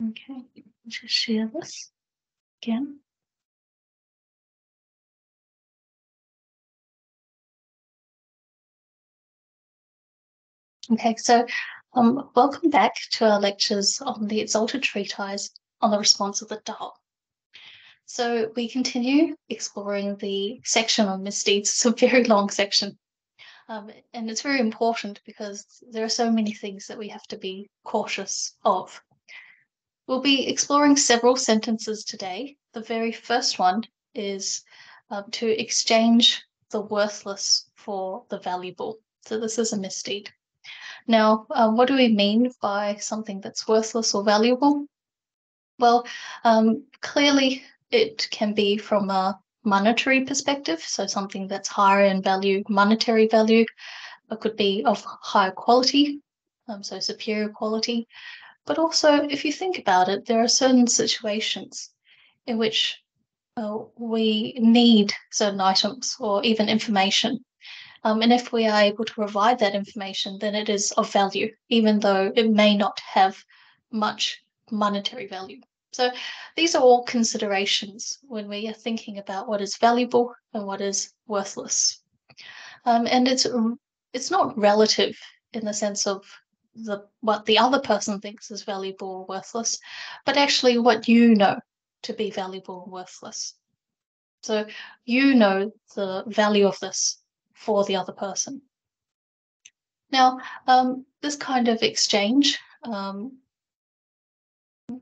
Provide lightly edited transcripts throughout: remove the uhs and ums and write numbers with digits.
Okay, just share this again. Okay, so welcome back to our lectures on the Exalted Treatise on the Response of the Tao. So we continue exploring the section on misdeeds. It's a very long section, and it's very important because there are so many things that we have to be cautious of. We'll be exploring several sentences today. The very first one is to exchange the worthless for the valuable. So this is a misdeed. Now, what do we mean by something that's worthless or valuable? Well, clearly it can be from a monetary perspective, so something that's higher in value, monetary value. It could be of higher quality, so superior quality. But also, if you think about it, there are certain situations in which we need certain items or even information. And if we are able to provide that information, then it is of value, even though it may not have much monetary value. So these are all considerations when we are thinking about what is valuable and what is worthless. And it's not relative in the sense of what the other person thinks is valuable or worthless, but actually what you know to be valuable and worthless. So you know the value of this for the other person. Now, this kind of exchange,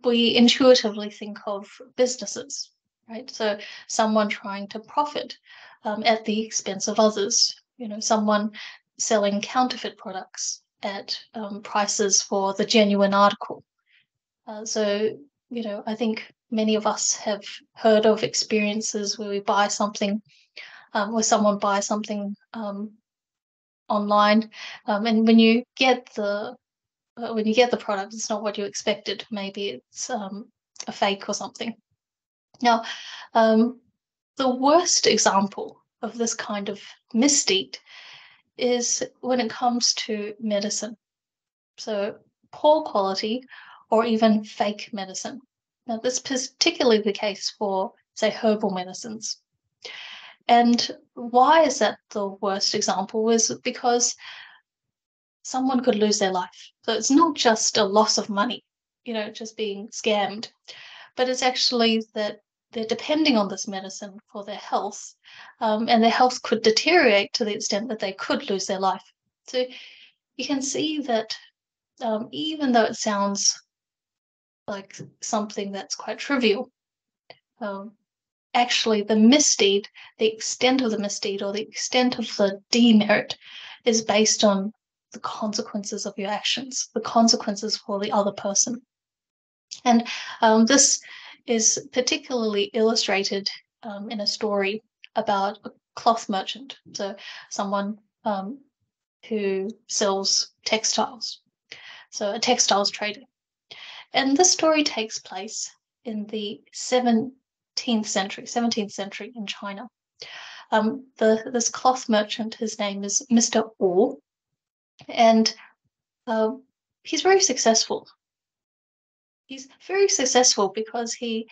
we intuitively think of businesses, right? So someone trying to profit at the expense of others, someone selling counterfeit products at prices for the genuine article. So, I think many of us have heard of experiences where we buy something, where someone buys something online, and when you get the product, it's not what you expected. Maybe it's a fake or something. Now, the worst example of this kind of misdeed is when it comes to medicine. So poor quality or even fake medicine. Now, this is particularly the case for, say, herbal medicines. And why is that the worst example? Is because someone could lose their life. So it's not just a loss of money, just being scammed, but it's actually that they're depending on this medicine for their health, and their health could deteriorate to the extent that they could lose their life. So you can see that even though it sounds like something that's quite trivial, actually the misdeed, the extent of the misdeed or the extent of the demerit is based on the consequences of your actions, the consequences for the other person. And this is particularly illustrated in a story about a cloth merchant, so someone who sells textiles, so a textiles trader. And this story takes place in the 17th century in China. This cloth merchant, his name is Mr. Wu, and he's very successful. He's very successful because he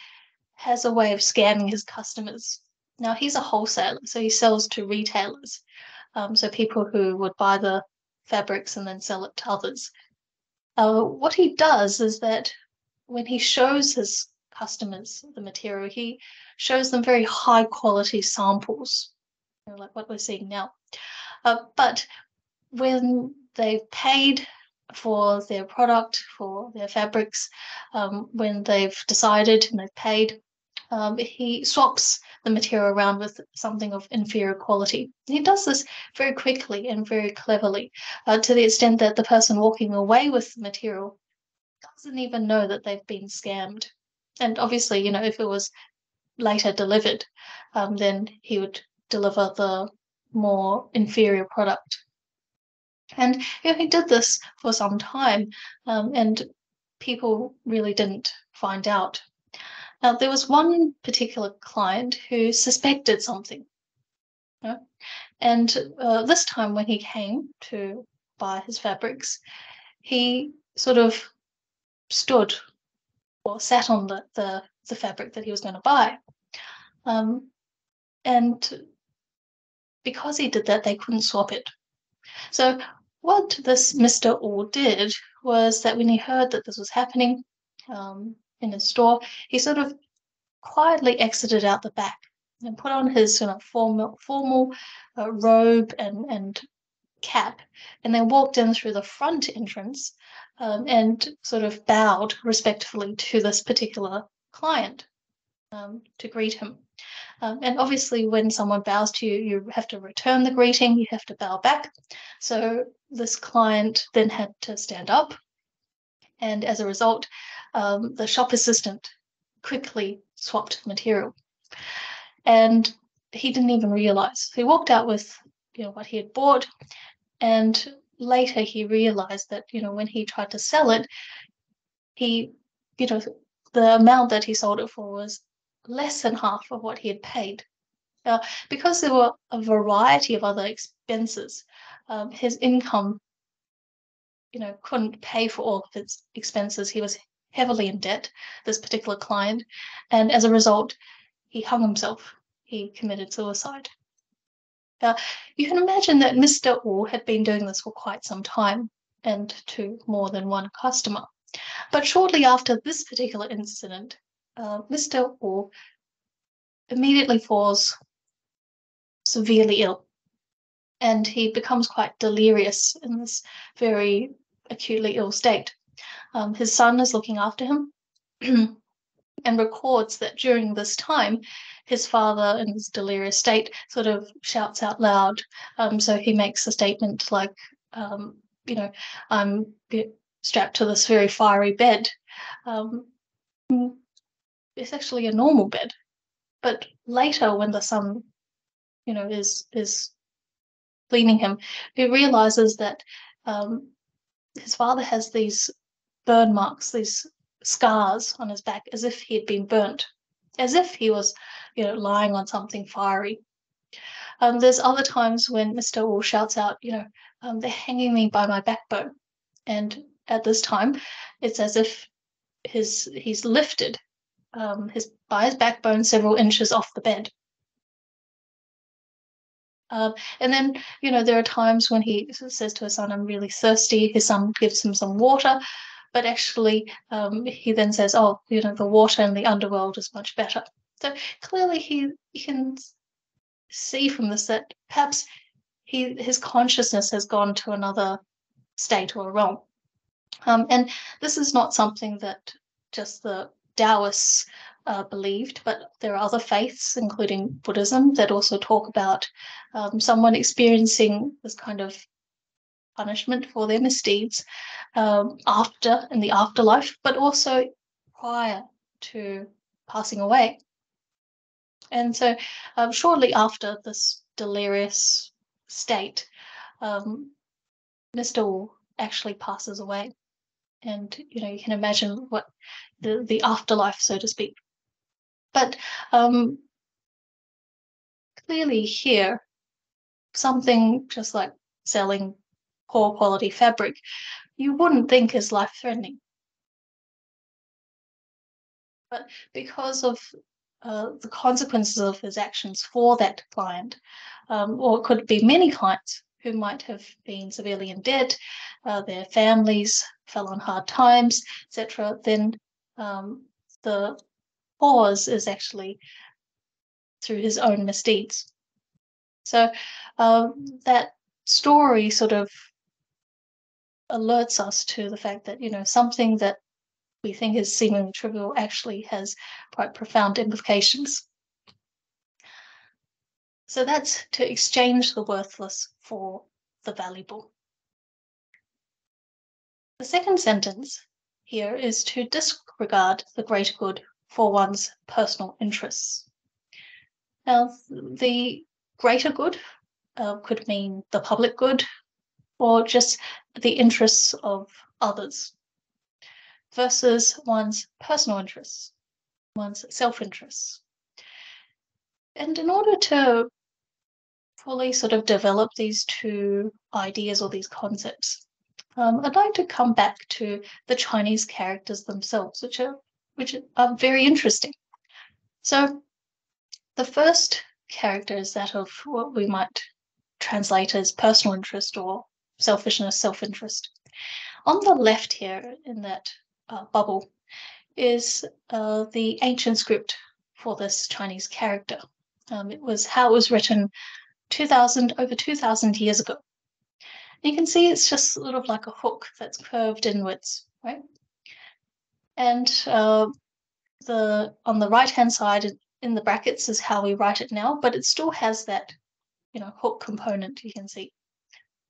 has a way of scamming his customers. Now, he's a wholesaler, so he sells to retailers, so people who would buy the fabrics and then sell it to others. What he does is that when he shows his customers the material, he shows them very high quality samples, like what we're seeing now. But when they've paid for their product, for their fabrics, when they've decided and they've paid, he swaps the material around with something of inferior quality. He does this very quickly and very cleverly, to the extent that the person walking away with the material doesn't even know that they've been scammed. And obviously, if it was later delivered, then he would deliver the more inferior product. And he did this for some time, and people really didn't find out. Now, there was one particular client who suspected something. And this time when he came to buy his fabrics, he sort of stood or sat on the fabric that he was going to buy. And because he did that, they couldn't swap it. So what this Mr. Orr did was that when he heard that this was happening in his store, he sort of quietly exited out the back and put on his formal robe and cap, and then walked in through the front entrance and sort of bowed respectfully to this particular client to greet him. And obviously, when someone bows to you, you have to return the greeting, you have to bow back. So this client then had to stand up. And as a result, the shop assistant quickly swapped material. And he didn't even realize. He walked out with what he had bought. And later he realized that, when he tried to sell it, the amount that he sold it for was less than half of what he had paid. Because there were a variety of other expenses, his income, couldn't pay for all of his expenses. He was heavily in debt, this particular client, and as a result, he hung himself. He committed suicide. You can imagine that Mr. Orr had been doing this for quite some time and to more than one customer. But shortly after this particular incident, Mr. Orr immediately falls severely ill, and he becomes quite delirious in this very acutely ill state. His son is looking after him and records that during this time, his father, in his delirious state, sort of shouts out loud. So he makes a statement like, I'm strapped to this very fiery bed. It's actually a normal bed. But later, when the son, is cleaning him, he realizes that his father has these burn marks, these scars on his back, as if he had been burnt, as if he was, lying on something fiery. There's other times when Mr. Orr shouts out, they're hanging me by my backbone. And at this time, it's as if he's lifted by his backbone several inches off the bed. And then, there are times when he says to his son, I'm really thirsty. His son gives him some water, but actually he then says, oh, the water in the underworld is much better. So clearly you can see from this that perhaps his consciousness has gone to another state or realm. And this is not something that just the Taoists believed, but there are other faiths, including Buddhism, that also talk about someone experiencing this kind of punishment for their misdeeds in the afterlife, but also prior to passing away. And so shortly after this delirious state, Mr. Orr actually passes away. And, you can imagine what the afterlife, so to speak. But clearly here, something just like selling poor quality fabric, you wouldn't think is life-threatening. But because of the consequences of his actions for that client, or it could be many clients who might have been severely in debt, their families fell on hard times, etc., then the cause is actually through his own misdeeds. So that story sort of alerts us to the fact that, something that we think is seemingly trivial actually has quite profound implications. So that's to exchange the worthless for the valuable. The second sentence here is to disregard the greater good for one's personal interests. Now, the greater good could mean the public good or just the interests of others versus one's personal interests, one's self-interests. And in order to fully sort of develop these two ideas or these concepts, I'd like to come back to the Chinese characters themselves, which are which are very interesting. So the first character is that of what we might translate as personal interest or selfishness, self-interest. On the left here in that bubble is the ancient script for this Chinese character. It was how it was written over 2,000 years ago. You can see it's just sort of like a hook that's curved inwards, right? And on the right-hand side in the brackets is how we write it now, but it still has that, hook component you can see.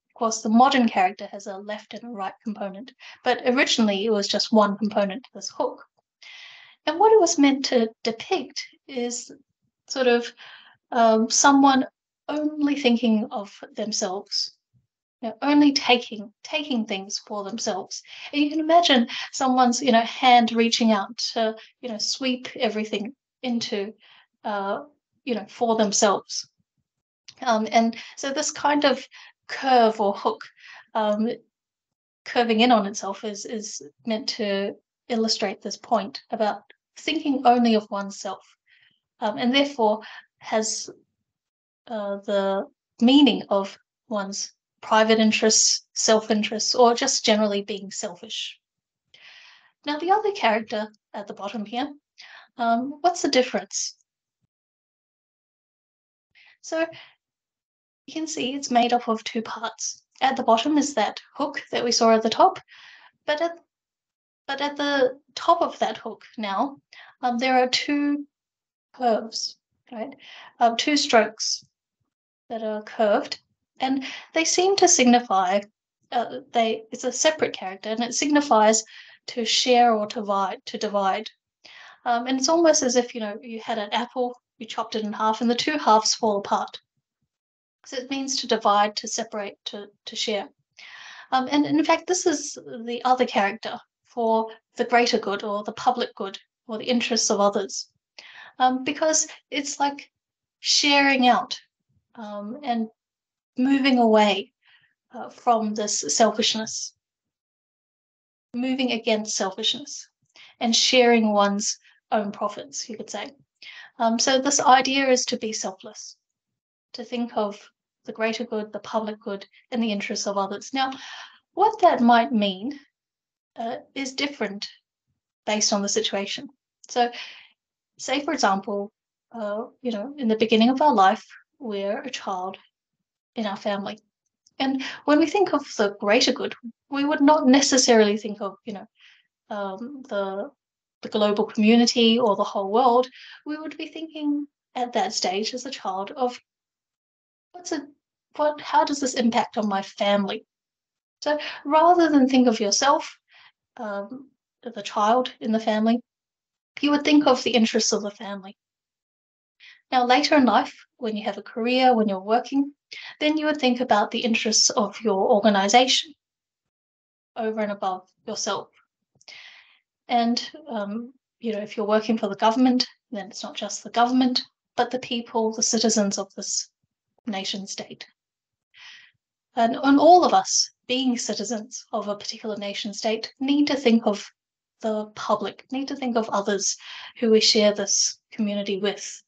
Of course, the modern character has a left and a right component, but originally it was just one component, this hook. And what it was meant to depict is sort of someone only thinking of themselves, only taking things for themselves. And you can imagine someone's, hand reaching out to, sweep everything into, for themselves. And so this kind of curve or hook curving in on itself is meant to illustrate this point about thinking only of oneself, and therefore has the meaning of one's private interests, self-interests, or just generally being selfish. Now, the other character at the bottom here, what's the difference? So you can see it's made up of two parts. At the bottom is that hook that we saw at the top, but at the top of that hook now, there are two curves, right? Two strokes that are curved, and they seem to signify it's a separate character, and it signifies to share or to divide. And it's almost as if you had an apple, you chopped it in half, and the two halves fall apart. So it means to divide, to separate, to share. And in fact, this is the other character for the greater good or the public good or the interests of others, because it's like sharing out and moving away from this selfishness, moving against selfishness, and sharing one's own profits, you could say. So this idea is to be selfless, to think of the greater good, the public good, and the interests of others. Now, what that might mean is different based on the situation. So, say, for example, in the beginning of our life, we're a child in our family. And when we think of the greater good, we would not necessarily think of, the global community or the whole world. We would be thinking at that stage as a child of how does this impact on my family? So rather than think of yourself, the child in the family, you would think of the interests of the family. Now, later in life, when you have a career, when you're working, then you would think about the interests of your organization over and above yourself. And, if you're working for the government, then it's not just the government, but the people, the citizens of this nation state. And all of us, being citizens of a particular nation state, need to think of the public, need to think of others who we share this community with.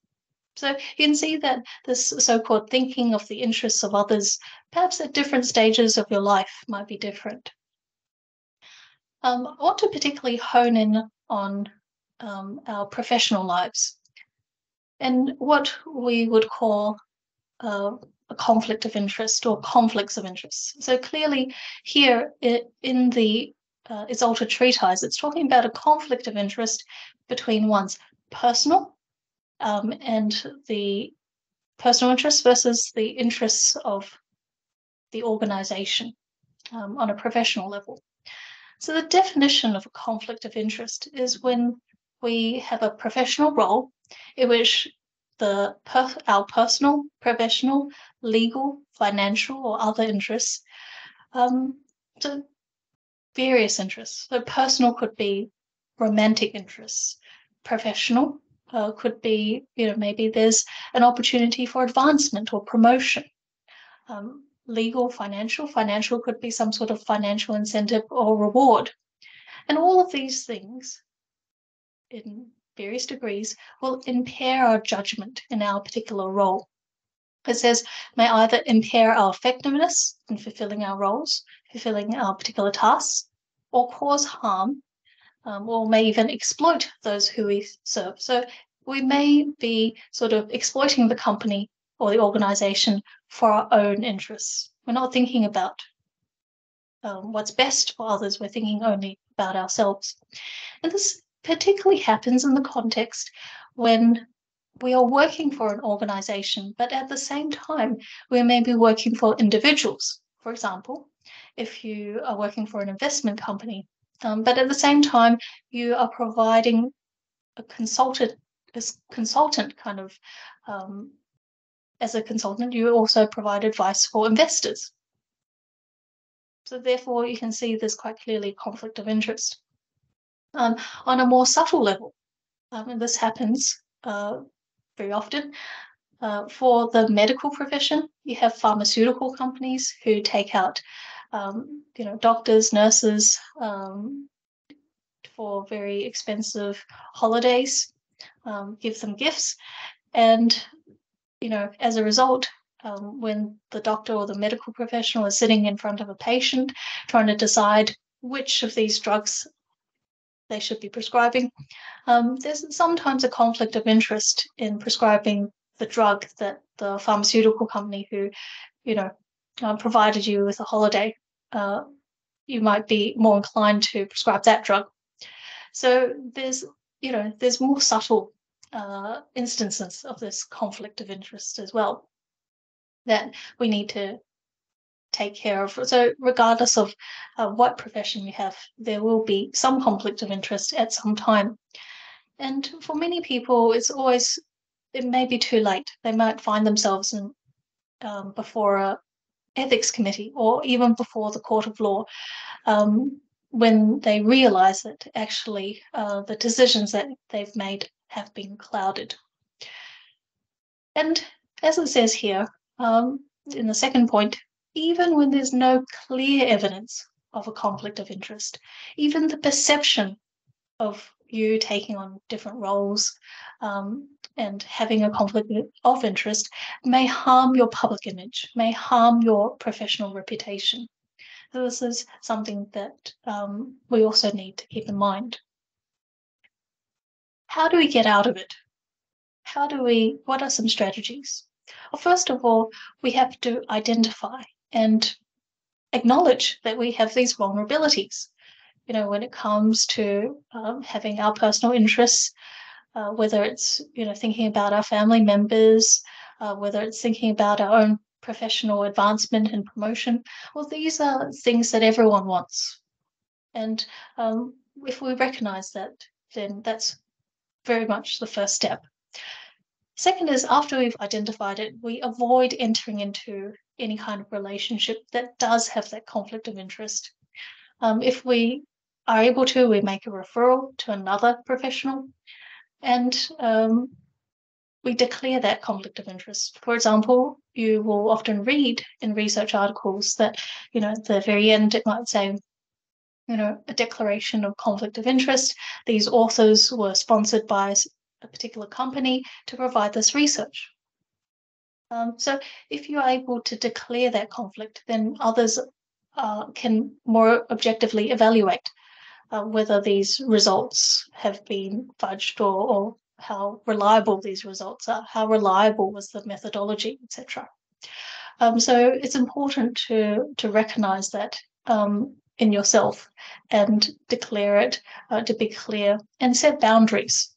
So you can see that this so-called thinking of the interests of others, perhaps at different stages of your life, might be different. I want to particularly hone in on our professional lives and what we would call a conflict of interest or conflicts of interest. So clearly here in the Exalted Treatise, it's talking about a conflict of interest between one's personal and the personal interests versus the interests of the organization on a professional level. So the definition of a conflict of interest is when we have a professional role in which our personal, professional, legal, financial, or other interests, so various interests. So personal could be romantic interests. Professional could be, maybe there's an opportunity for advancement or promotion. Legal, financial could be some sort of financial incentive or reward. And all of these things in various degrees, will impair our judgment in our particular role. It says, may either impair our effectiveness in fulfilling our roles, fulfilling our particular tasks, or cause harm, or may even exploit those who we serve. So we may be sort of exploiting the company or the organization for our own interests. We're not thinking about what's best for others. We're thinking only about ourselves. And this particularly happens in the context when we are working for an organization, but at the same time, we may be working for individuals. For example, if you are working for an investment company, but at the same time, you are providing a consultant kind of, as a consultant, you also provide advice for investors. So therefore, you can see there's quite clearly conflict of interest. On a more subtle level, and this happens very often. For the medical profession, you have pharmaceutical companies who take out, doctors, nurses for very expensive holidays, give them gifts, and as a result, when the doctor or the medical professional is sitting in front of a patient trying to decide which of these drugs they should be prescribing, there's sometimes a conflict of interest in prescribing the drug that the pharmaceutical company who, provided you with a holiday, you might be more inclined to prescribe that drug. So there's more subtle instances of this conflict of interest as well that we need to take care of. So regardless of what profession you have, there will be some conflict of interest at some time. And for many people, it may be too late. They might find themselves before an ethics committee or even before the court of law when they realize that actually the decisions that they've made have been clouded. And as it says here, in the second point, even when there's no clear evidence of a conflict of interest, even the perception of you taking on different roles and having a conflict of interest may harm your public image, may harm your professional reputation. So this is something that we also need to keep in mind. How do we get out of it? What are some strategies? Well, first of all, we have to identify and acknowledge that we have these vulnerabilities. When it comes to having our personal interests, whether it's, thinking about our family members, whether it's thinking about our own professional advancement and promotion, well, these are things that everyone wants. And if we recognize that, then that's very much the first step. Second is, after we've identified it, we avoid entering into any kind of relationship that does have that conflict of interest. If we are able to, we make a referral to another professional and we declare that conflict of interest. For example, you will often read in research articles that, at the very end, it might say, a declaration of conflict of interest. These authors were sponsored by a particular company to provide this research. So if you're able to declare that conflict, then others can more objectively evaluate whether these results have been fudged or how reliable these results are, how reliable was the methodology, etc. So it's important to recognize that in yourself and declare it, to be clear and set boundaries.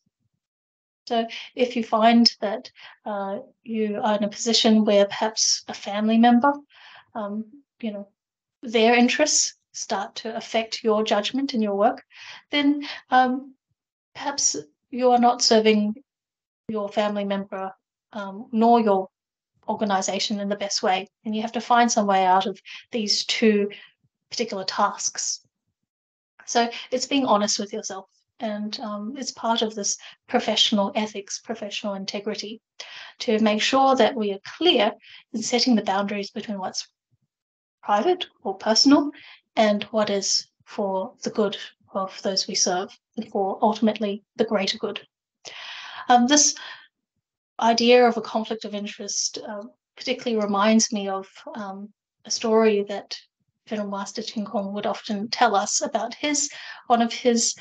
So if you find that you are in a position where perhaps a family member, their interests start to affect your judgment in your work, then perhaps you are not serving your family member nor your organization in the best way. And you have to find some way out of these two particular tasks. So it's being honest with yourself. And it's part of this professional ethics, professional integrity, to make sure that we are clear in setting the boundaries between what's private or personal and what is for the good of those we serve, for ultimately the greater good. This idea of a conflict of interest particularly reminds me of a story that Venerable Master Ting Kong would often tell us about one of his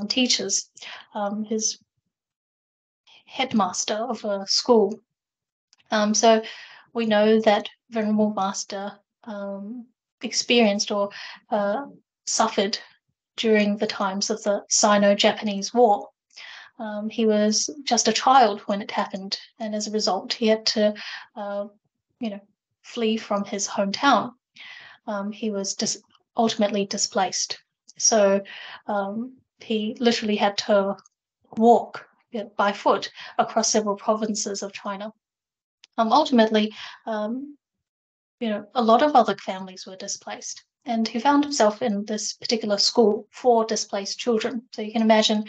teachers, his headmaster of a school. So we know that Venerable Master experienced or suffered during the times of the Sino-Japanese War. He was just a child when it happened, and as a result, he had to, flee from his hometown. He was ultimately displaced, so he literally had to walk by foot across several provinces of China. Ultimately, a lot of other families were displaced, and he found himself in this particular school for displaced children. So you can imagine,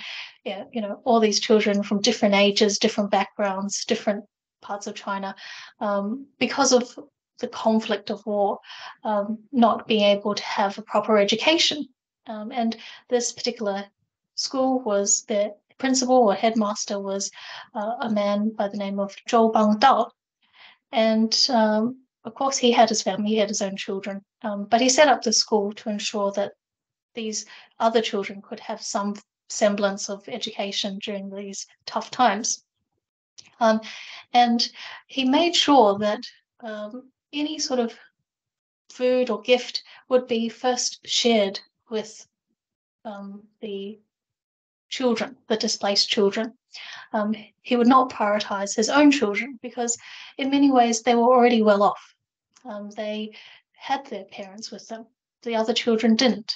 all these children from different ages, different backgrounds, different parts of China, because of the conflict of war, not being able to have a proper education. And this particular school was the principal or headmaster was a man by the name of Zhou Bangdao. And of course, he had his family, he had his own children, but he set up the school to ensure that these other children could have some semblance of education during these tough times. And he made sure that any sort of food or gift would be first shared with the children, the displaced children. He would not prioritize his own children because in many ways they were already well off. They had their parents with them. The other children didn't.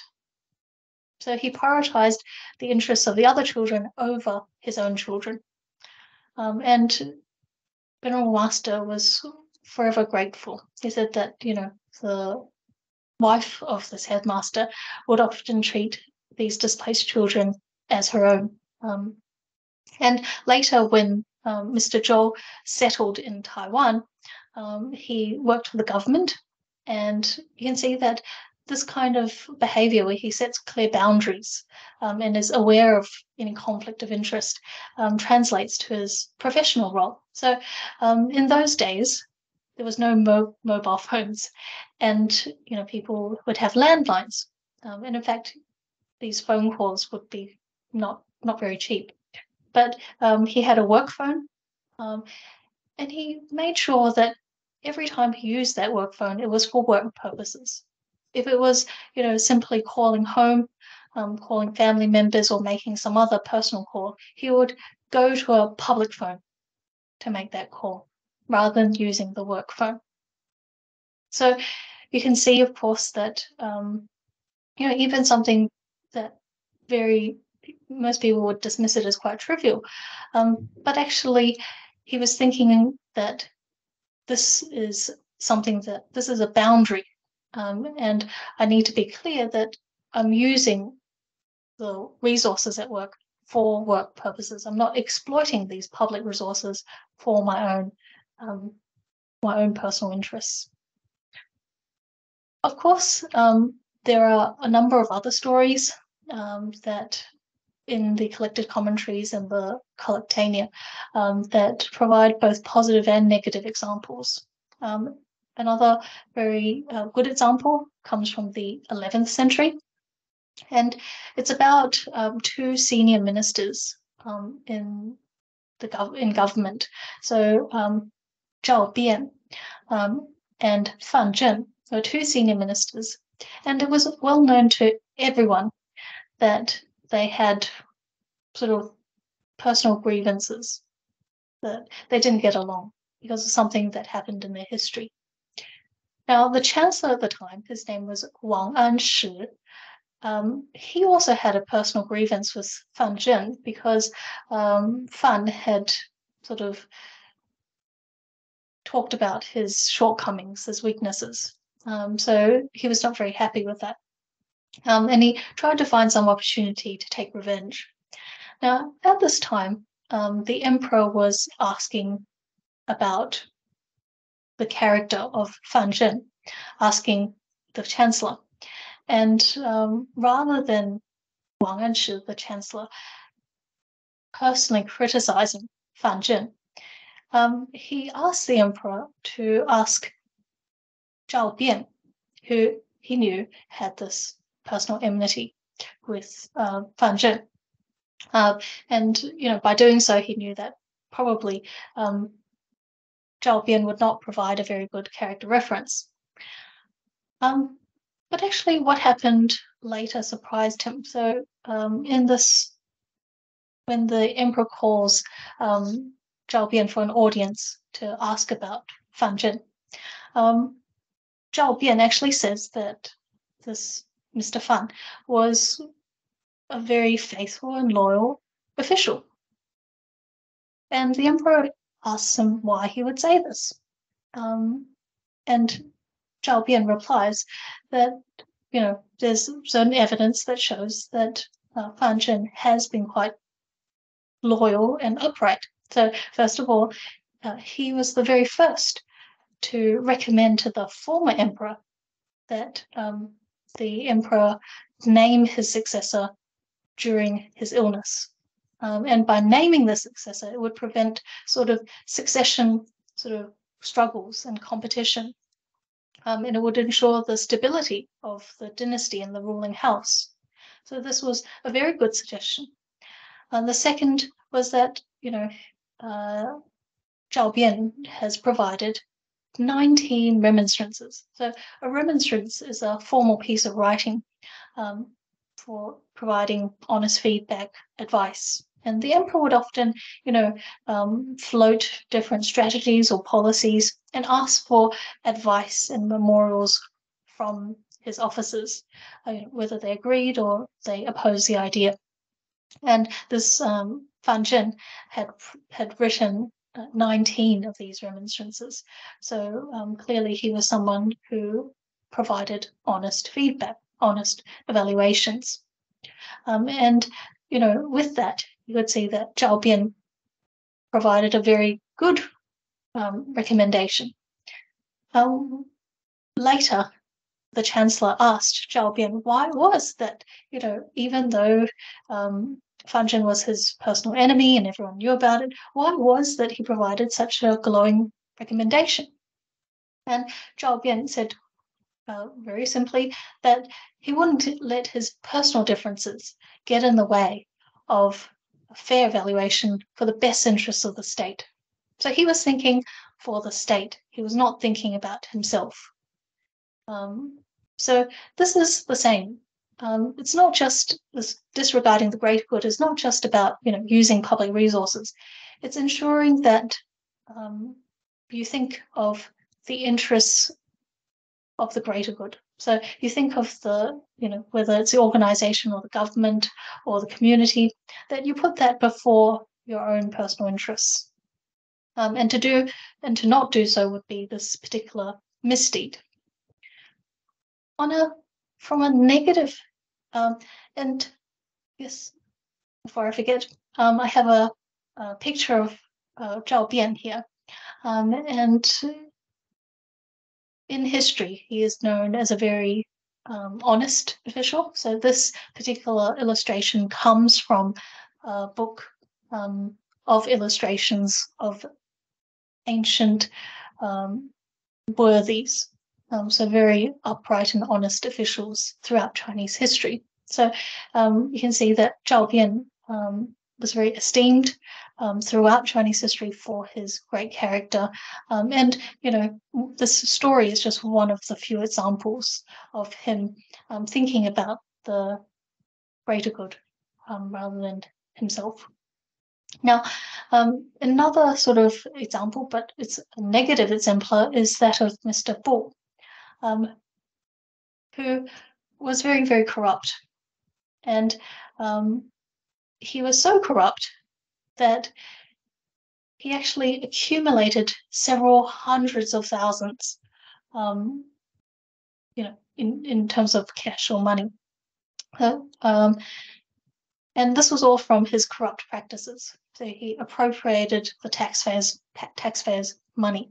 So he prioritized the interests of the other children over his own children. And Venerable Master was forever grateful. He said that, the wife of this headmaster would often treat these displaced children as her own. And later, when Mr. Zhou settled in Taiwan, he worked for the government, and you can see that this kind of behavior where he sets clear boundaries and is aware of any conflict of interest translates to his professional role. So in those days, there was no mobile phones, and people would have landlines, and in fact, these phone calls would be not very cheap. But he had a work phone, and he made sure that every time he used that work phone, it was for work purposes. If it was, simply calling home, calling family members, or making some other personal call, he would go to a public phone to make that call rather than using the work phone. So you can see, of course, that even something that most people would dismiss it as quite trivial, but actually he was thinking that this is a boundary, and I need to be clear that I'm using the resources at work for work purposes. I'm not exploiting these public resources for my own personal interests. Of course, there are a number of other stories that in the collected commentaries and the Collectania that provide both positive and negative examples. Another very good example comes from the 11th century, and it's about two senior ministers in government. So Zhao Bian and Fan Zheng were two senior ministers, and it was well known to everyone that they had sort of personal grievances, that they didn't get along because of something that happened in their history. Now, the chancellor at the time, his name was Wang Anshi, he also had a personal grievance with Fan Zheng because Fan had sort of talked about his shortcomings, his weaknesses. So he was not very happy with that. And he tried to find some opportunity to take revenge. Now, at this time, the emperor was asking about the character of Fan Zheng, asking the chancellor. And rather than Wang Anshi, the chancellor, personally criticizing Fan Zhen, he asked the emperor to ask Zhao Bian, who he knew had this personal enmity with Fan Zhen. And by doing so, he knew that probably Zhao Bian would not provide a very good character reference. But actually, what happened later surprised him. So, in this, when the emperor calls Zhao Bian for an audience to ask about Fan Zhen, Zhao Bian actually says that this Mr. Fan was a very faithful and loyal official. And the emperor asks him why he would say this. And Zhao Bian replies that, there's certain evidence that shows that Fan Zhen has been quite loyal and upright. So, first of all, he was the very first to recommend to the former emperor that the emperor name his successor during his illness. And by naming the successor, it would prevent sort of succession sort of struggles and competition. And it would ensure the stability of the dynasty and the ruling house. So this was a very good suggestion. The second was that, Zhao Bian has provided 19 remonstrances. So a remonstrance is a formal piece of writing for providing honest feedback, advice. And the emperor would often, float different strategies or policies and ask for advice and memorials from his officers, whether they agreed or they opposed the idea. And this Fan Zhen had written 19 of these remonstrances. So clearly he was someone who provided honest feedback, honest evaluations. And, with that, you could see that Zhao Bian provided a very good recommendation. Later, the chancellor asked Zhao Bian why it was that, even though Fan Zhen was his personal enemy and everyone knew about it, why was that he provided such a glowing recommendation? And Zhao Bian said very simply that he wouldn't let his personal differences get in the way of a fair evaluation for the best interests of the state. So he was thinking for the state. He was not thinking about himself. So this is the same. It's not just this disregarding the greater good. It's not just about using public resources. It's ensuring that you think of the interests of the greater good. So you think of the whether it's the organization or the government or the community, that you put that before your own personal interests. And to not do so would be this particular misdeed. From a negative, and yes, before I forget, I have a picture of Zhao Bian here, and in history he is known as a very honest official. So this particular illustration comes from a book of illustrations of ancient worthies. So very upright and honest officials throughout Chinese history. So you can see that Zhao Bian was very esteemed throughout Chinese history for his great character. And, this story is just one of the few examples of him thinking about the greater good rather than himself. Now, another sort of example, but it's a negative exemplar, is that of Mr. Bu, who was very, very corrupt. And he was so corrupt that he actually accumulated several hundreds of thousands, in terms of cash or money. And this was all from his corrupt practices. So he appropriated the taxpayers' money.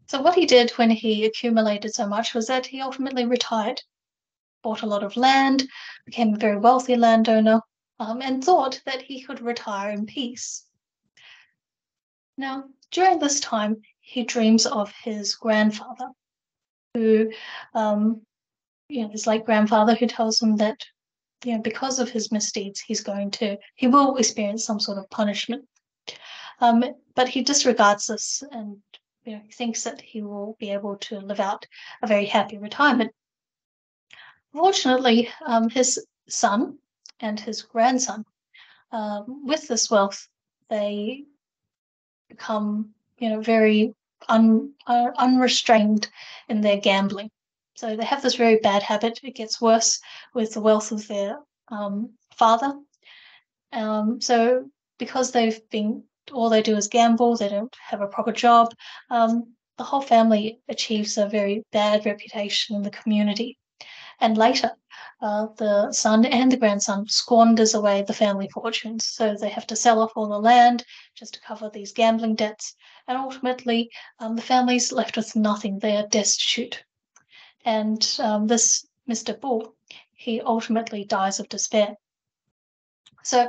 So what he did when he accumulated so much was that he ultimately retired. bought a lot of land, became a very wealthy landowner, and thought that he could retire in peace. Now, during this time, he dreams of his grandfather, who, his late grandfather, who tells him that, because of his misdeeds, he will experience some sort of punishment. But he disregards this, and he thinks that he will be able to live out a very happy retirement. Fortunately, his son and his grandson, with this wealth, they become, very unrestrained in their gambling. So they have this very bad habit. It gets worse with the wealth of their father. So because all they do is gamble, they don't have a proper job, the whole family achieves a very bad reputation in the community. And later, the son and the grandson squanders away the family fortunes. So they have to sell off all the land just to cover these gambling debts. And ultimately, the family's left with nothing. They are destitute. And this Mr. Bull, he ultimately dies of despair. So,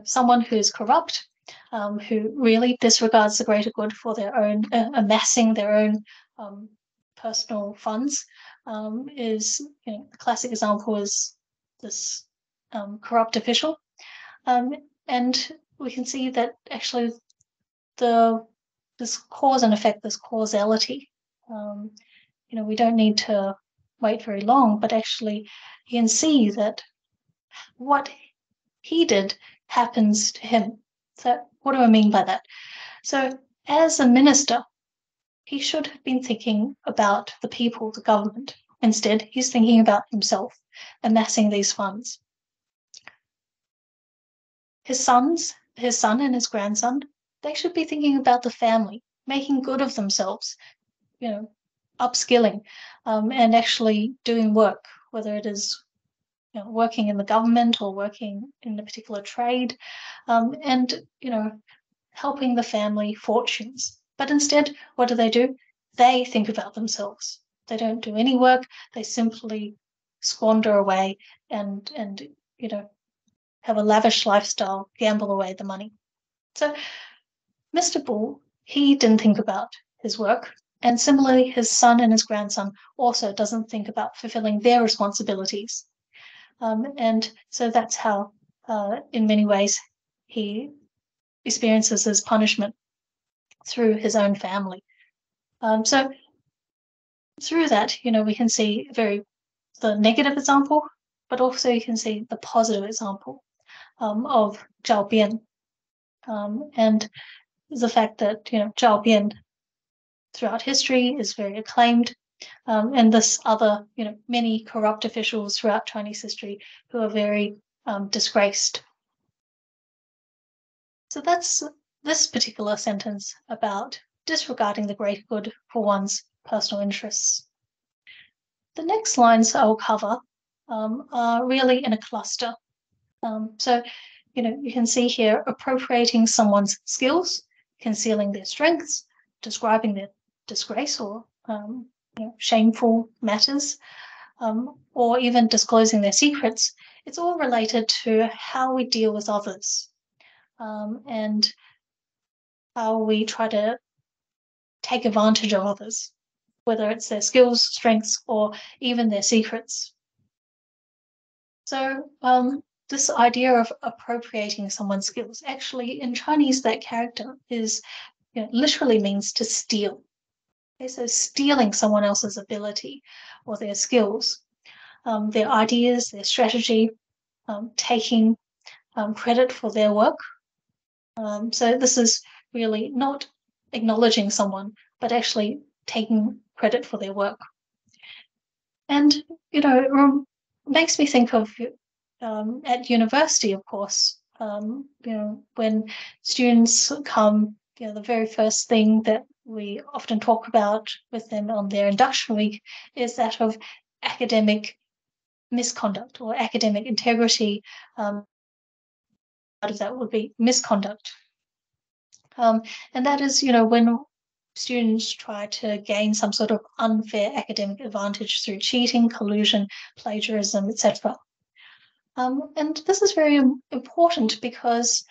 someone who's corrupt, who really disregards the greater good for their own, amassing their own personal funds, is, a classic example is this corrupt official. And we can see that actually this cause and effect, this causality, we don't need to wait very long, but actually you can see that what he did happens to him. So what do I mean by that? So as a minister, he should have been thinking about the people, the government. Instead, he's thinking about himself, amassing these funds. His son and his grandson, they should be thinking about the family, making good of themselves, upskilling, and actually doing work, whether it is working in the government or working in a particular trade, and helping the family fortunes. But instead, what do? They think about themselves. They don't do any work. They simply squander away and have a lavish lifestyle, gamble away the money. So Mr. Bull, he didn't think about his work. And similarly, his son and his grandson also doesn't think about fulfilling their responsibilities. And so that's how, in many ways, he experiences his punishment through his own family. So through that, we can see the negative example, but also you can see the positive example of Zhao Bian, and the fact that Zhao Bian throughout history is very acclaimed, and this other many corrupt officials throughout Chinese history who are very disgraced. So that's this particular sentence about disregarding the greater good for one's personal interests. The next lines I'll cover are really in a cluster. So, you can see here appropriating someone's skills, concealing their strengths, describing their disgrace or shameful matters, or even disclosing their secrets. It's all related to how we deal with others, and how we try to take advantage of others, whether it's their skills, strengths, or even their secrets. So this idea of appropriating someone's skills, actually in Chinese, that character is literally means to steal. Okay, so stealing someone else's ability or their skills, their ideas, their strategy, taking credit for their work. So this is really not acknowledging someone, but actually taking credit for their work. And, it makes me think of at university, of course, when students come, the very first thing that we often talk about with them on their induction week is that of academic misconduct or academic integrity. Part of that would be misconduct. And that is, when students try to gain some sort of unfair academic advantage through cheating, collusion, plagiarism, etc. And this is very important because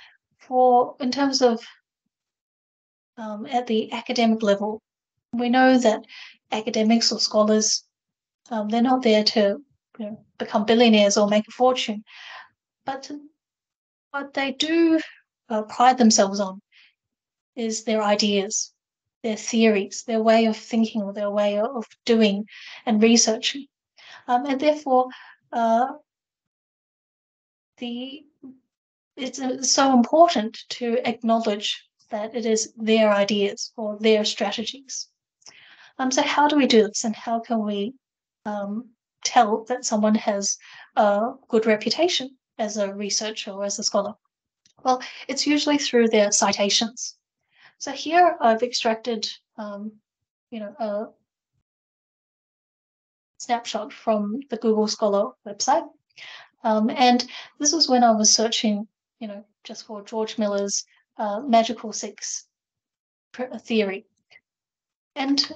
in terms of at the academic level, we know that academics or scholars, they're not there to become billionaires or make a fortune, but what they do pride themselves on is their ideas, their theories, their way of thinking, or their way of doing and researching. And therefore, it's so important to acknowledge that it is their ideas or their strategies. So how do we do this, and how can we tell that someone has a good reputation as a researcher or as a scholar? Well, it's usually through their citations. So here I've extracted, a snapshot from the Google Scholar website. And this was when I was searching, just for George Miller's magical six theory. And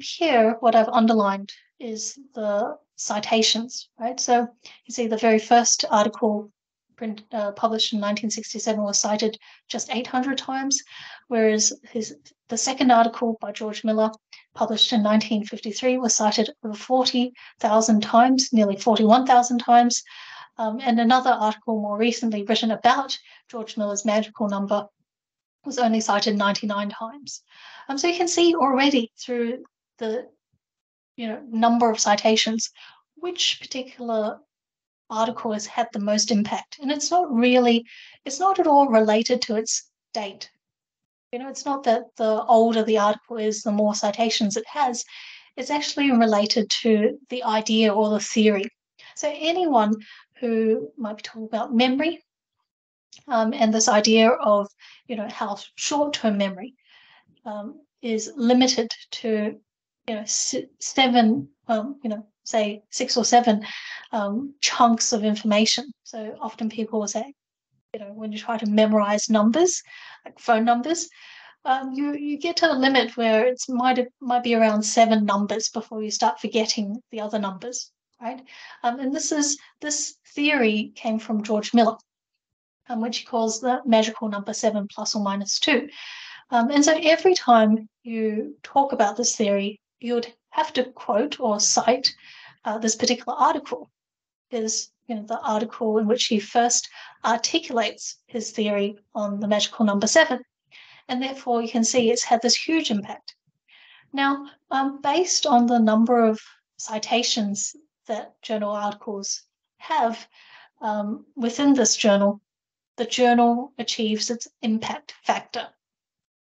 here, what I've underlined is the citations, right? So you see the very first article published in 1967 was cited just 800 times, whereas the second article by George Miller, published in 1953, was cited over 40,000 times, nearly 41,000 times. And another article more recently written about George Miller's magical number was only cited 99 times. So you can see already through the number of citations which particular article has had the most impact. And it's not at all related to its date. It's not that the older the article is, the more citations it has. It's actually related to the idea or the theory. So anyone who might be talking about memory, and this idea of how short-term memory is limited to seven, say 6 or 7 chunks of information. So often people will say, when you try to memorize numbers, like phone numbers, you get to a limit where it might be around 7 numbers before you start forgetting the other numbers, right? And this theory came from George Miller, which he calls the magical number 7 plus or minus 2. And so every time you talk about this theory, you'd have to quote or cite this particular article, is the article in which he first articulates his theory on the magical number 7. And therefore, you can see it's had this huge impact. Now, based on the number of citations that journal articles have within this journal, the journal achieves its impact factor.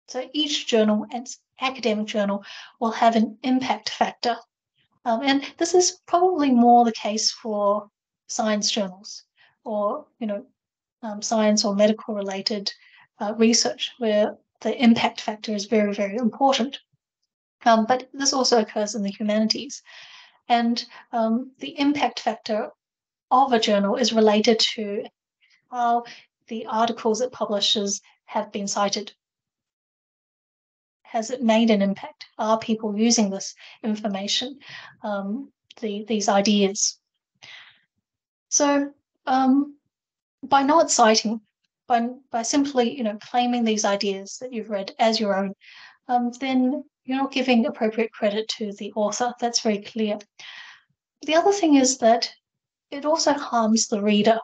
So each journal, its academic journal, will have an impact factor. And this is probably more the case for science journals or, science or medical related research, where the impact factor is very, very important. But this also occurs in the humanities. And the impact factor of a journal is related to how the articles it publishes have been cited. Has it made an impact? Are people using this information, these ideas? So by not citing, by simply claiming these ideas that you've read as your own, then you're not giving appropriate credit to the author. That's very clear. The other thing is that it also harms the reader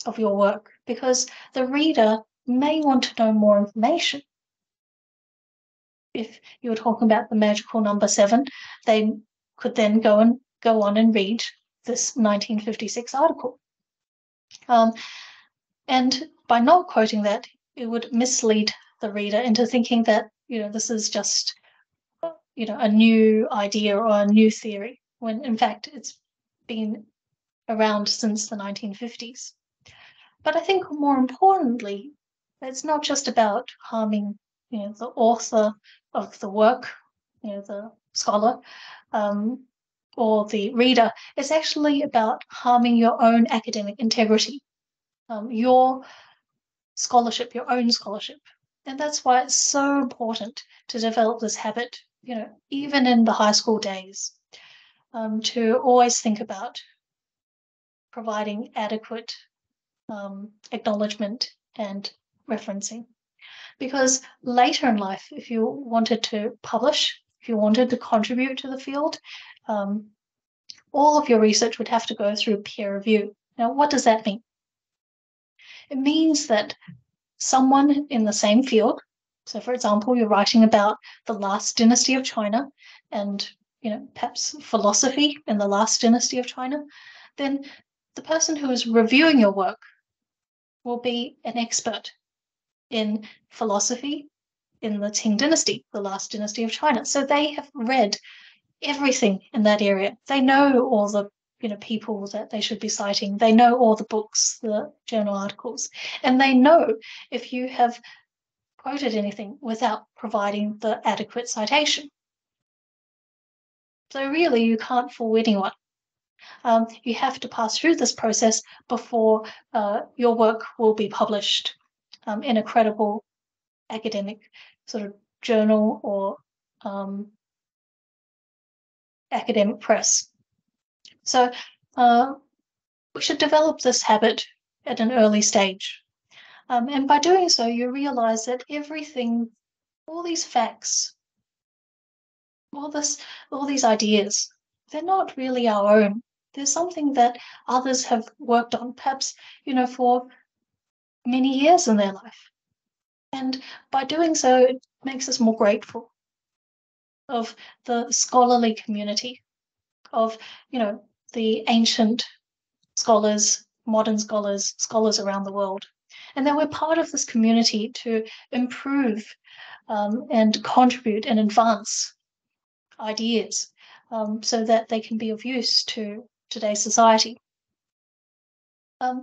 of your work, because the reader may want to know more information. If you were talking about the magical number 7, they could then go on and read this 1956 article. And by not quoting that, it would mislead the reader into thinking that this is just a new idea or a new theory, when in fact it's been around since the 1950s. But I think more importantly, it's not just about harming the author of the work, the scholar, or the reader. It's actually about harming your own academic integrity, your scholarship, your own scholarship. And that's why it's so important to develop this habit, even in the high school days, to always think about providing adequate acknowledgement and referencing. Because later in life, if you wanted to publish, if you wanted to contribute to the field, all of your research would have to go through peer review. Now, what does that mean? It means that someone in the same field, so for example, you're writing about the last dynasty of China and perhaps philosophy in the last dynasty of China, then the person who is reviewing your work will be an expert in philosophy in the Qing dynasty, the last dynasty of China. So they have read everything in that area. They know all the people that they should be citing. They know all the books, the journal articles, and they know if you have quoted anything without providing the adequate citation. So really, you can't fool anyone. You have to pass through this process before your work will be published in a credible academic sort of journal or academic press. So we should develop this habit at an early stage. And by doing so, you realize that everything, all these facts, all these ideas, they're not really our own. They're something that others have worked on, perhaps, for many years in their life. And by doing so, it makes us more grateful of the scholarly community, of, the ancient scholars, modern scholars, scholars around the world. And that we're part of this community to improve and contribute and advance ideas so that they can be of use to today's society.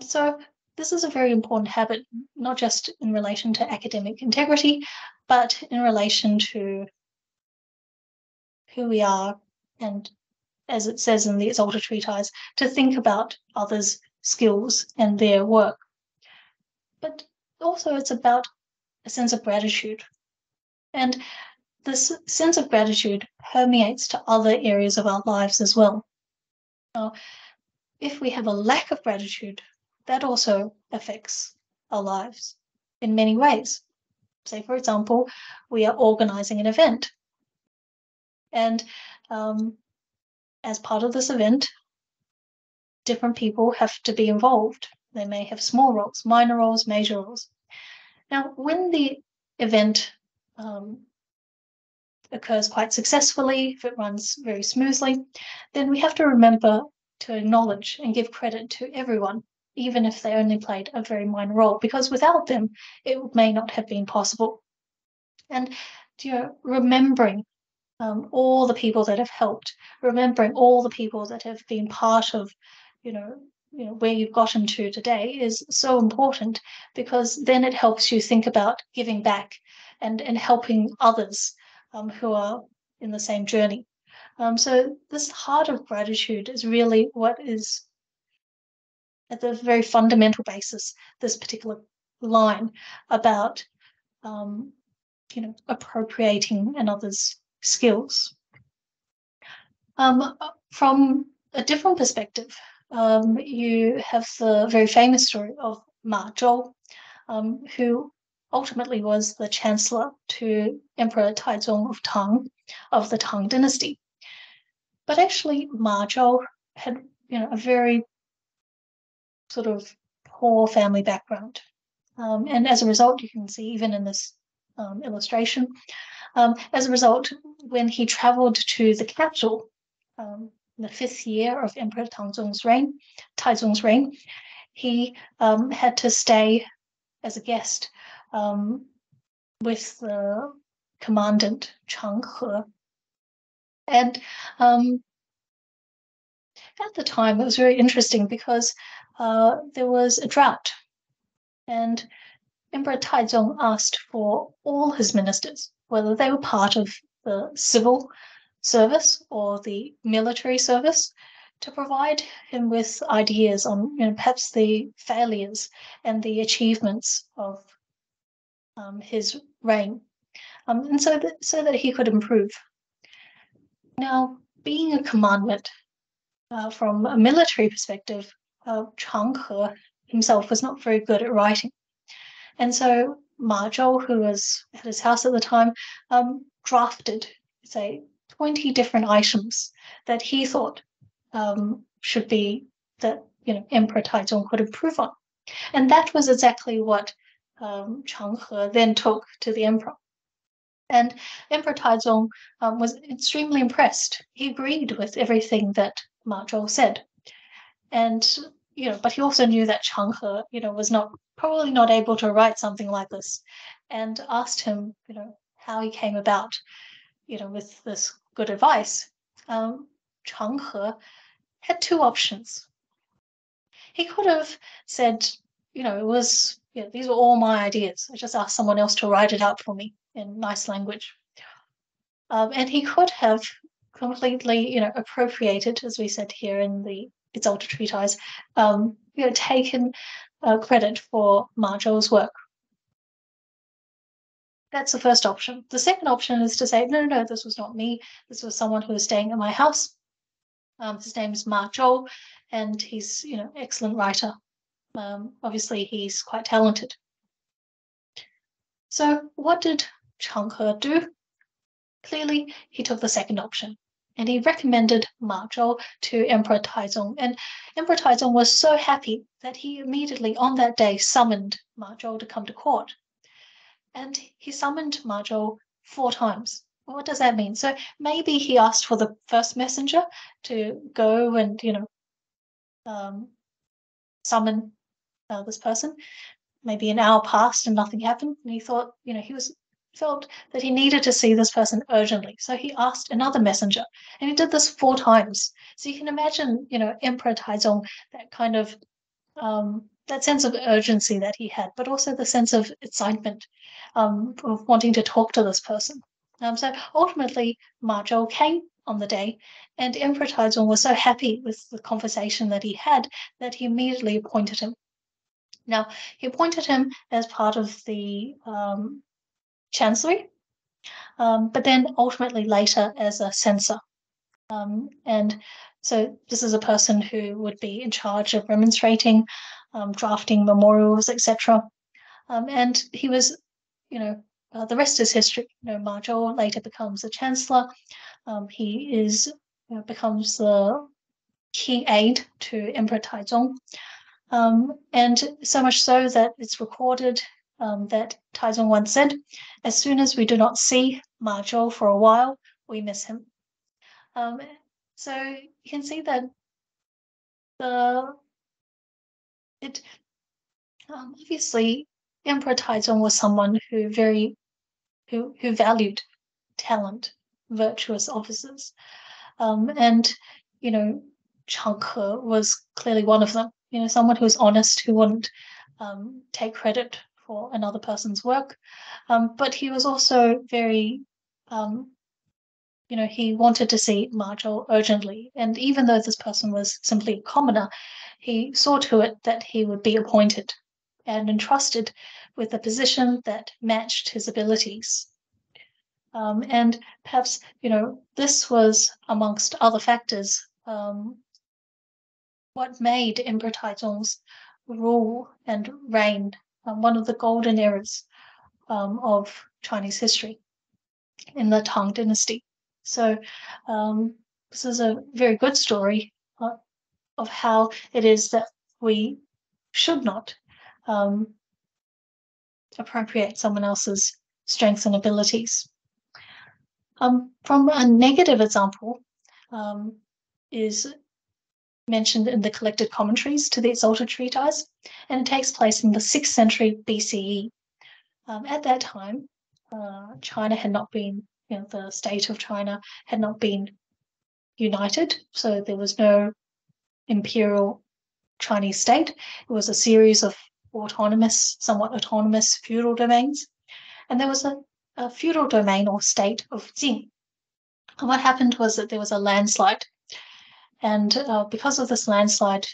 So this is a very important habit, not just in relation to academic integrity, but in relation to who we are and, as it says in the Exalted Treatise, to think about others' skills and their work. But also it's about a sense of gratitude. And this sense of gratitude permeates to other areas of our lives as well. Now, if we have a lack of gratitude, that also affects our lives in many ways. Say, for example, we are organizing an event. And as part of this event, different people have to be involved. They may have small roles, minor roles, major roles. Now, when the event occurs quite successfully, if it runs very smoothly, then we have to remember to acknowledge and give credit to everyone, even if they only played a very minor role, because without them, it may not have been possible. And remembering all the people that have helped, remembering all the people that have been part of, where you've gotten to today is so important, because then it helps you think about giving back and helping others who are in the same journey. So this heart of gratitude is really what is at the very fundamental basis, this particular line about, appropriating another's skills. From a different perspective, you have the very famous story of Ma Zhou, who ultimately was the chancellor to Emperor Taizong of the Tang dynasty. But actually, Ma Zhou had, a very sort of poor family background. And as a result, you can see even in this illustration, as a result, when he traveled to the capital, the 5th year of Emperor Taizong's reign, he had to stay as a guest with the commandant Chang He. And at the time, it was very interesting because there was a drought, and Emperor Taizong asked for all his ministers, whether they were part of the civil service or the military service, to provide him with ideas on perhaps the failures and the achievements of his reign, and so that he could improve. Now, being a commandment from a military perspective, Chang He himself was not very good at writing, and so Ma Zhou, who was at his house at the time, drafted, say, 20 different items that he thought should be that Emperor Taizong could improve on, and that was exactly what Chang He then took to the emperor. And Emperor Taizong was extremely impressed. He agreed with everything that Ma Zhou said, and but he also knew that Chang He, was probably not able to write something like this, and asked him, how he came about, with this good advice. Chang He had two options. He could have said, it was, these were all my ideas. I just asked someone else to write it out for me in nice language. And he could have completely, appropriated, as we said here in the Exalted Treatise, taken credit for Ma Zhou's work. That's the first option. The second option is to say, no, this was not me. This was someone who was staying at my house. His name is Ma Zhou, and he's, excellent writer. Obviously, he's quite talented. So what did Chang He do? Clearly, he took the second option, and he recommended Ma Zhou to Emperor Taizong. And Emperor Taizong was so happy that he immediately, on that day, summoned Ma Zhou to come to court. And he summoned Ma Zhou 4 times. What does that mean? So maybe he asked for the first messenger to go and, summon this person. Maybe an hour passed and nothing happened, and he thought, he felt that he needed to see this person urgently. So he asked another messenger, and he did this 4 times. So you can imagine, Emperor Taizong, that kind of that sense of urgency that he had, but also the sense of excitement of wanting to talk to this person. So ultimately, Ma Zhou came on the day, and Emperor Taizong was so happy with the conversation that he had that he immediately appointed him. Now, he appointed him as part of the chancellery, but then ultimately later as a censor. And so this is a person who would be in charge of remonstrating, drafting memorials, etc. And he was, the rest is history. Ma Zhou later becomes a chancellor. He becomes the key aide to Emperor Taizong. And so much so that it's recorded that Taizong once said, "As soon as we do not see Ma Zhou for a while, we miss him." So you can see that obviously Emperor Taizong was someone who valued talent, virtuous officers, and Chang He was clearly one of them. Someone who was honest, who wouldn't take credit for another person's work, but he was also very he wanted to see Ma Zhou urgently. And even though this person was simply a commoner, he saw to it that he would be appointed and entrusted with a position that matched his abilities. And perhaps, this was, amongst other factors, what made Emperor Taizong's rule and reign one of the golden eras of Chinese history in the Tang Dynasty. So this is a very good story of how it is that we should not appropriate someone else's strengths and abilities. From a negative example is mentioned in the collected commentaries to the Exalted Treatise, and it takes place in the 6th century BCE. At that time, China had not been, the state of China had not been united, so there was no imperial Chinese state. It was a series of somewhat autonomous feudal domains, and there was a feudal domain or state of Jing. And what happened was that there was a landslide, and because of this landslide,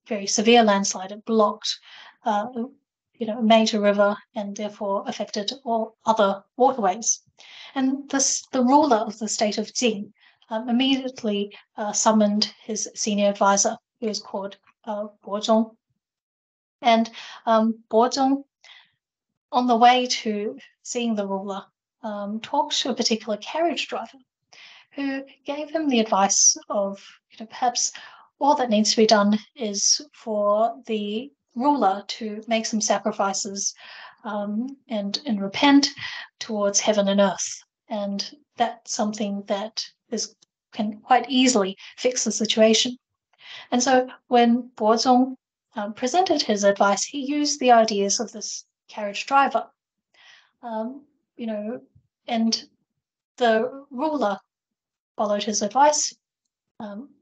very severe landslide, it blocked a major river and therefore affected all other waterways. And the ruler of the state of Jing immediately summoned his senior advisor, who was called Bozhong. And Bozhong, on the way to seeing the ruler, talked to a particular carriage driver who gave him the advice of, perhaps all that needs to be done is for the ruler to make some sacrifices and repent towards heaven and earth. And that's something that can quite easily fix the situation. And so when Bozong presented his advice, he used the ideas of this carriage driver. And the ruler followed his advice.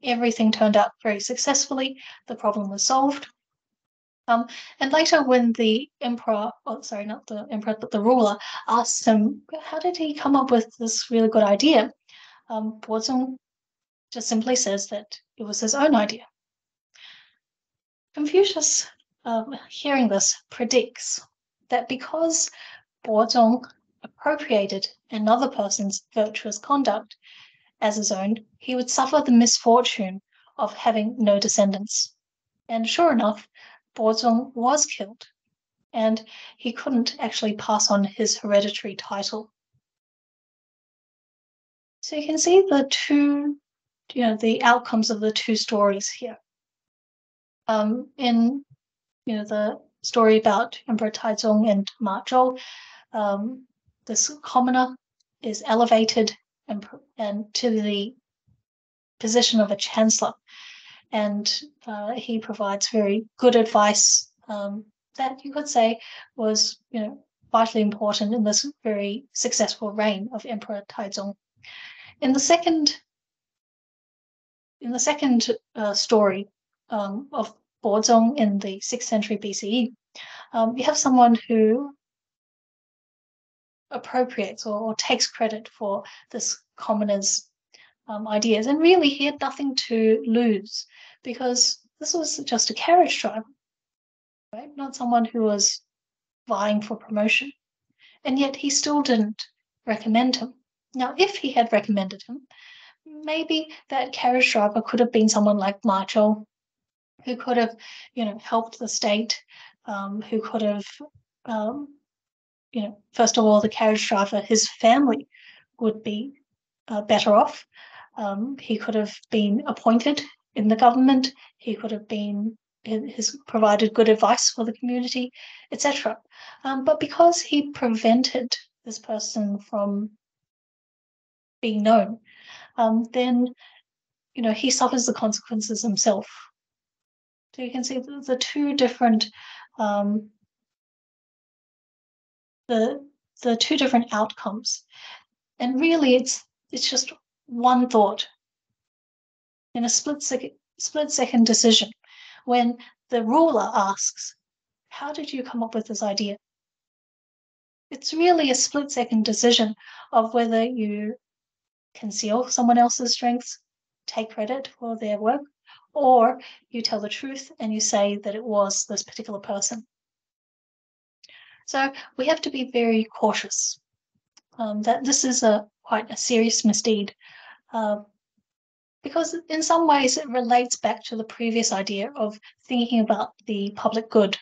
Everything turned out very successfully. The problem was solved. And later when the emperor, not the emperor, but the ruler, asked him, how did he come up with this really good idea? Bozong just simply says that it was his own idea. Confucius, hearing this, predicts that because Bozong appropriated another person's virtuous conduct as his own, he would suffer the misfortune of having no descendants. And sure enough, Bozong was killed, and he couldn't actually pass on his hereditary title. So you can see the two, the outcomes of the two stories here. In the story about Emperor Taizong and Ma Zhou, this commoner is elevated and to the position of a chancellor, and he provides very good advice that you could say was, vitally important in this very successful reign of Emperor Taizong. In the second story of Bozong in the 6th century BCE, you have someone who appropriates or takes credit for this commoner's ideas, and really he had nothing to lose because this was just a carriage driver, right? Not someone who was vying for promotion, and yet he still didn't recommend him. Now, if he had recommended him, maybe that carriage driver could have been someone like Ma Zhou, who could have, helped the state, who could have, first of all, the carriage driver, his family would be better off. He could have been appointed in the government. He could have has provided good advice for the community, etc. But because he prevented this person from being known, then he suffers the consequences himself. So you can see the two different the two different outcomes, and really it's just one thought in a split second decision when the ruler asks, how did you come up with this idea? It's really a split second decision of whether you conceal someone else's strengths, take credit for their work, or you tell the truth and you say that it was this particular person. So we have to be very cautious that this is quite a serious misdeed, because in some ways it relates back to the previous idea of thinking about the public good,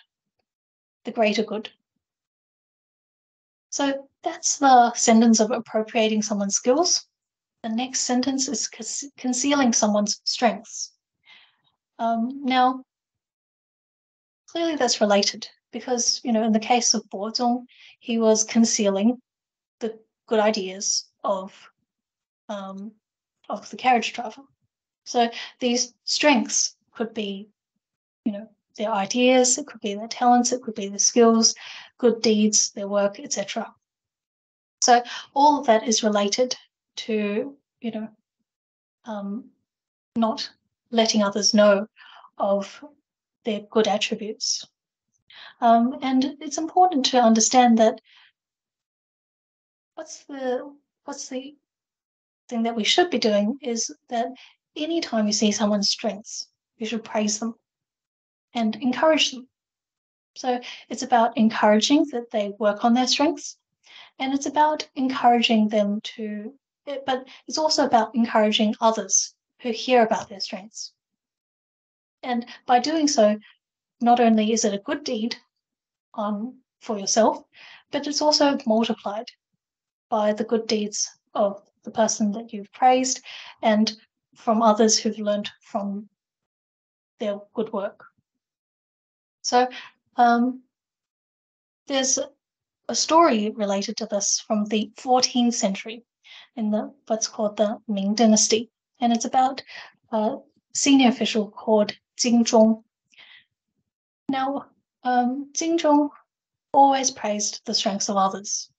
the greater good. So that's the sentence of appropriating someone's skills. The next sentence is concealing someone's strengths. Now, clearly that's related because, in the case of Bozong, he was concealing the good ideas of the carriage driver. So these strengths could be, their ideas, it could be their talents, it could be their skills, good deeds, their work, etc. So all of that is related to, not letting others know of their good attributes. And it's important to understand that what's the thing that we should be doing is that anytime you see someone's strengths, you should praise them and encourage them. So it's about encouraging that they work on their strengths, and it's about encouraging them but it's also about encouraging others who hear about their strengths. And by doing so, not only is it a good deed for yourself, but it's also multiplied by the good deeds of the person that you've praised and from others who've learned from their good work. So there's a story related to this from the 14th century in what's called the Ming Dynasty, and it's about a senior official called Jing Zhong. Now, Jing Zhong always praised the strengths of others,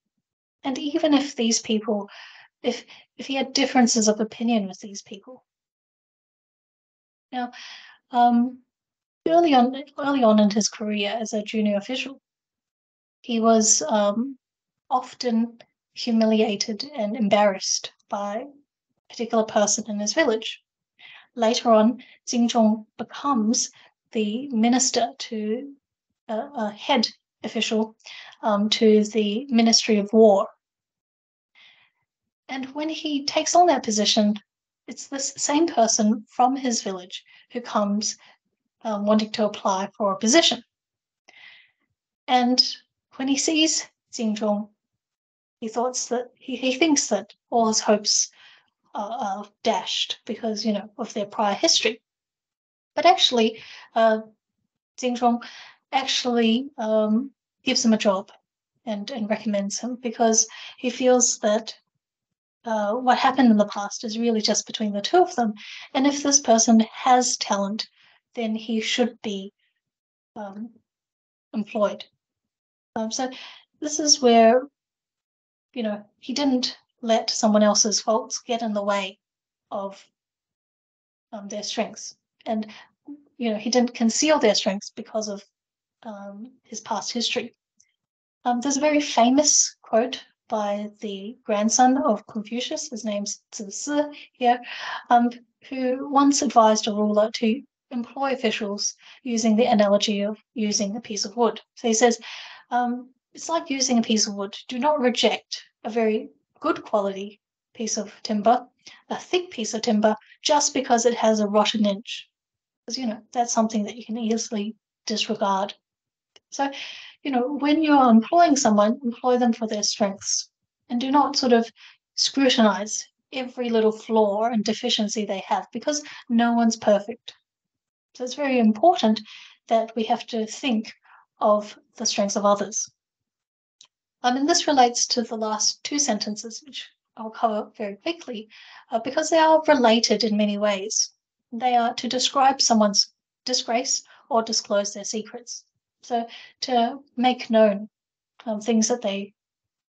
and even if these people, if he had differences of opinion with these people. Now, early on in his career as a junior official, he was often humiliated and embarrassed by a particular person in his village. Later on, Jing Zhong becomes the minister to a head official to the Ministry of War. And when he takes on that position, it's this same person from his village who comes wanting to apply for a position. And when he sees Jing Zhong, he thinks that all his hopes are dashed because, of their prior history. But actually, Jing Zhong actually gives him a job and recommends him because he feels that what happened in the past is really just between the two of them. And if this person has talent, then he should be employed. So this is where, he didn't let someone else's faults get in the way of their strengths. And, he didn't conceal their strengths because of his past history. There's a very famous quote by the grandson of Confucius, his name's Zi here, who once advised a ruler to employ officials using the analogy of using a piece of wood. So he says, it's like using a piece of wood. Do not reject a very good quality piece of timber, a thick piece of timber, just because it has a rotten edge. Because, that's something that you can easily disregard. So, when you're employing someone, employ them for their strengths and do not sort of scrutinize every little flaw and deficiency they have because no one's perfect. So it's very important that we have to think of the strengths of others. And this relates to the last two sentences, which I'll cover very quickly, because they are related in many ways. They are to describe someone's disgrace or disclose their secrets. So to make known things that they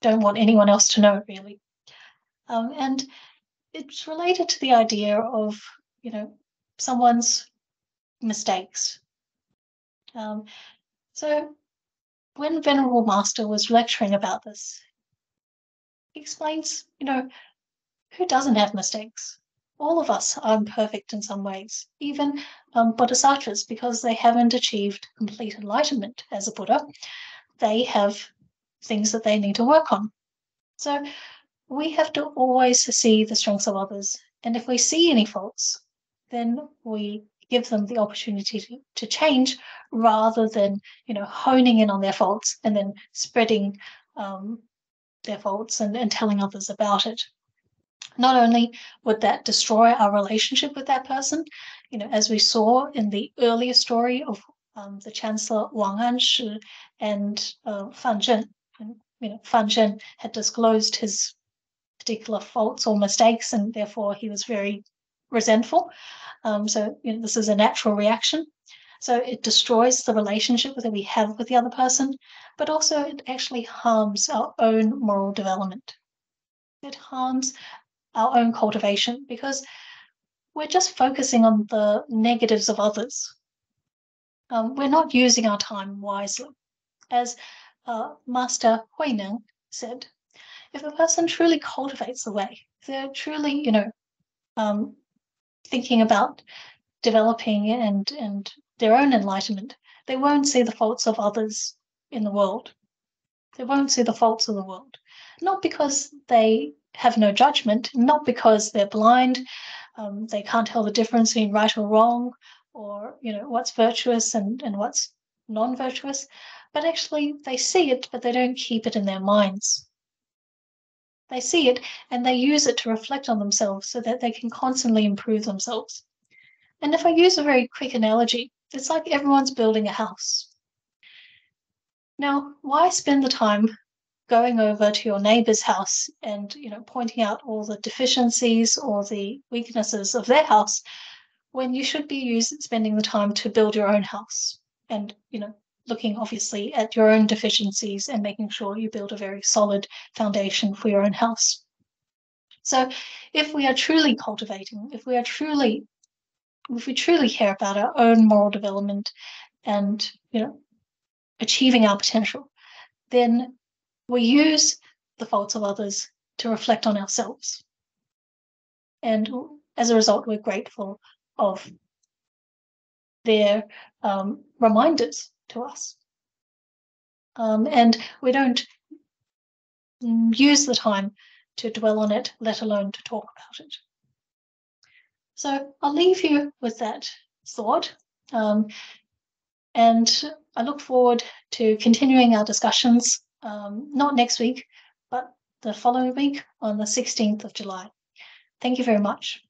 don't want anyone else to know, really. And it's related to the idea of, someone's mistakes. So when Venerable Master was lecturing about this, he explains, who doesn't have mistakes? All of us are imperfect in some ways, even bodhisattvas, because they haven't achieved complete enlightenment as a Buddha. They have things that they need to work on. So we have to always see the strengths of others. And if we see any faults, then we give them the opportunity to change rather than, honing in on their faults and then spreading their faults and telling others about it. Not only would that destroy our relationship with that person, as we saw in the earlier story of the Chancellor Wang Anshi and Fan Zhen. Fan Zhen had disclosed his particular faults or mistakes, and therefore he was very resentful. So this is a natural reaction. So it destroys the relationship that we have with the other person, but also it actually harms our own moral development. It harms our own cultivation because we're just focusing on the negatives of others. We're not using our time wisely. As Master Huineng said, if a person truly cultivates the way, if they're truly, thinking about developing and their own enlightenment, they won't see the faults of others in the world. They won't see the faults of the world. Not because they have no judgment, not because they're blind, they can't tell the difference between right or wrong, or what's virtuous and what's non-virtuous, but actually they see it, but they don't keep it in their minds. They see it and they use it to reflect on themselves so that they can constantly improve themselves. And if I use a very quick analogy, it's like everyone's building a house. Now, why spend the time going over to your neighbor's house and pointing out all the deficiencies or the weaknesses of their house when you should be spending the time to build your own house and looking obviously at your own deficiencies and making sure you build a very solid foundation for your own house. So if we are truly cultivating, if we truly care about our own moral development and achieving our potential, then we use the faults of others to reflect on ourselves. And as a result, we're grateful of their reminders to us. And we don't use the time to dwell on it, let alone to talk about it. So I'll leave you with that thought. And I look forward to continuing our discussions, not next week, but the following week on the 16th of July. Thank you very much.